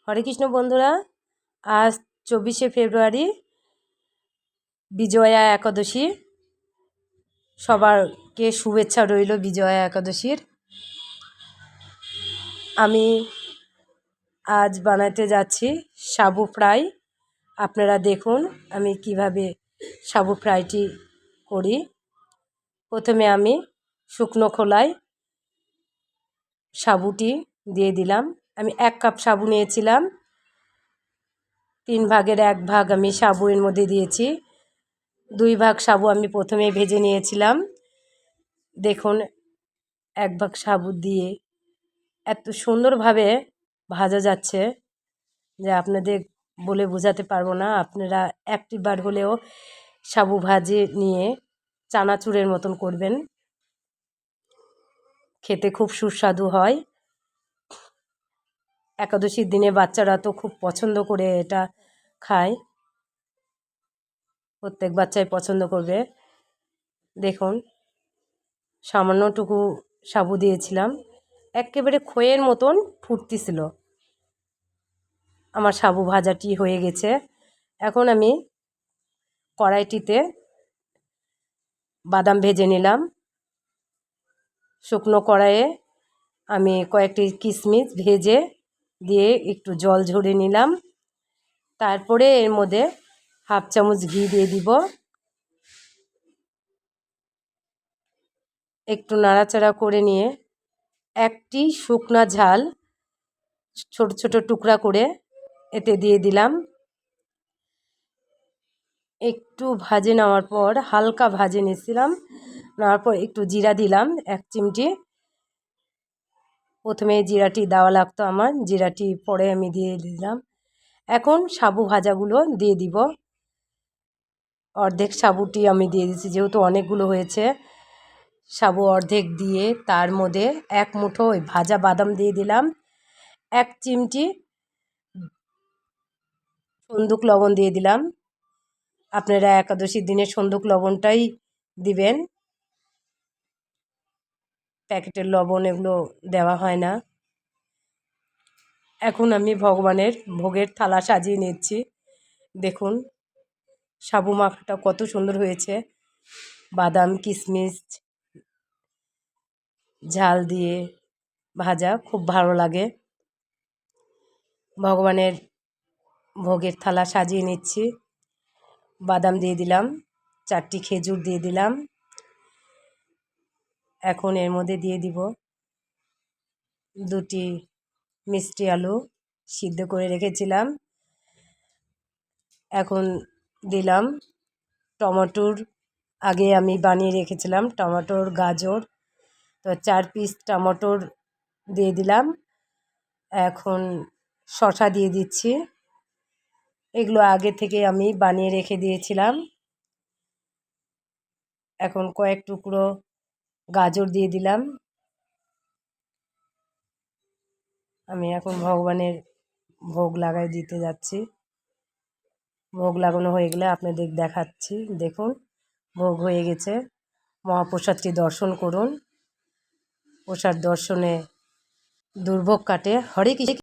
হরে কৃষ্ণ বন্ধুরা, আজ 24শে ফেব্রুয়ারি বিজয়া একাদশী। সবারকে শুভেচ্ছা রইল বিজয়া একাদশীর। আমি আজ বানাতে যাচ্ছি সাবু ফ্রাই। আপনারা দেখুন আমি কিভাবে সাবু ফ্রাইটি করি। প্রথমে আমি শুকনো খোলায় সাবুটি দিয়ে দিলাম। আমি 1 কাপ সাবু নিয়েছিলাম, 3 ভাগের 1 ভাগ আমি সাবু এর মধ্যে দিয়েছি। 2 ভাগ সাবু আমি প্রথমে ভেজে নিয়েছিলাম। দেখুন 1 ভাগ সাবু দিয়ে এত সুন্দরভাবে ভাজা যাচ্ছে যে আপনাদের বলে বোঝাতে পারবো না। আপনারা একটিবার হলেও সাবু ভাজে নিয়ে চানাচুরের মতন করবেন, খেতে খুব সুস্বাদু হয়। একাদশীর দিনে বাচ্চারা তো খুব পছন্দ করে এটা খায়, প্রত্যেক বাচ্চাই পছন্দ করবে। দেখুন সামান্যটুকু সাবু দিয়েছিলাম, একেবারে খইয়ের মতন ফুটতেছিল। আমার সাবু ভাজাটি হয়ে গেছে। এখন আমি কড়াইটিতে বাদাম ভেজে নিলাম। শুকনো কড়াইয়ে আমি কয়েকটি কিশমিশ ভেজে দিয়ে একটু জল ঝরিয়ে নিলাম। তারপরে এর মধ্যে 1/2 চামচ ঘি দিয়ে দিব। একটু নাড়াচাড়া করে নিয়ে একটি শুকনা ঝাল ছোট ছোট টুকরা করে এতে দিয়ে দিলাম। একটু ভাজে নেওয়ার পর, হালকা ভাজে নিয়েছিলাম, নেওয়ার পর একটু জিরা দিলাম 1 চিমটি। প্রথমে জিরাটি দেওয়া লাগতো আমার, জিরাটি পরে আমি দিয়ে দিলাম। এখন সাবু ভাজাগুলো দিয়ে দিব। অর্ধেক সাবুটি আমি দিয়ে দিচ্ছি, যেহেতু অনেকগুলো হয়েছে। সাবু অর্ধেক দিয়ে তার মধ্যে 1 মুঠো ওই ভাজা বাদাম দিয়ে দিলাম। 1 চিমটি সন্দুক লবণ দিয়ে দিলাম। আপনারা একাদশীর দিনে সন্দুক লবণটাই দিবেন, প্যাকেটের লবণ এগুলো দেওয়া হয় না। এখন আমি ভগবানের ভোগের থালা সাজিয়ে নিচ্ছি। দেখুন সাবু মাখাটা কত সুন্দর হয়েছে, বাদাম কিশমিশ ঝাল দিয়ে ভাজা, খুব ভালো লাগে। ভগবানের ভোগের থালা সাজিয়ে নিচ্ছি। বাদাম দিয়ে দিলাম, 4টি খেজুর দিয়ে দিলাম। এখন এর মধ্যে দিয়ে দিব 2টি মিষ্টি আলু সিদ্ধ করে রেখেছিলাম। এখন দিলাম টমেটোর, আগে আমি বানিয়ে রেখেছিলাম টমেটোর গাজর, তো 4 পিস টমেটোর দিয়ে দিলাম। এখন শসা দিয়ে দিচ্ছি, এগুলো আগে থেকে আমি বানিয়ে রেখে দিয়েছিলাম। এখন কয়েক টুকরো গাজর দিয়ে দিলাম। আমি এখন ভগবানের ভোগ লাগাই দিতে যাচ্ছি। ভোগ লাগানো হয়ে গেলে আপনাদের দেখাচ্ছি। দেখুন ভোগ হয়ে গেছে। মহাপ্রসাদটি দর্শন করুন। প্রসাদ দর্শনে দুর্ভোগ কাটে। হরে কৃষ্ণ।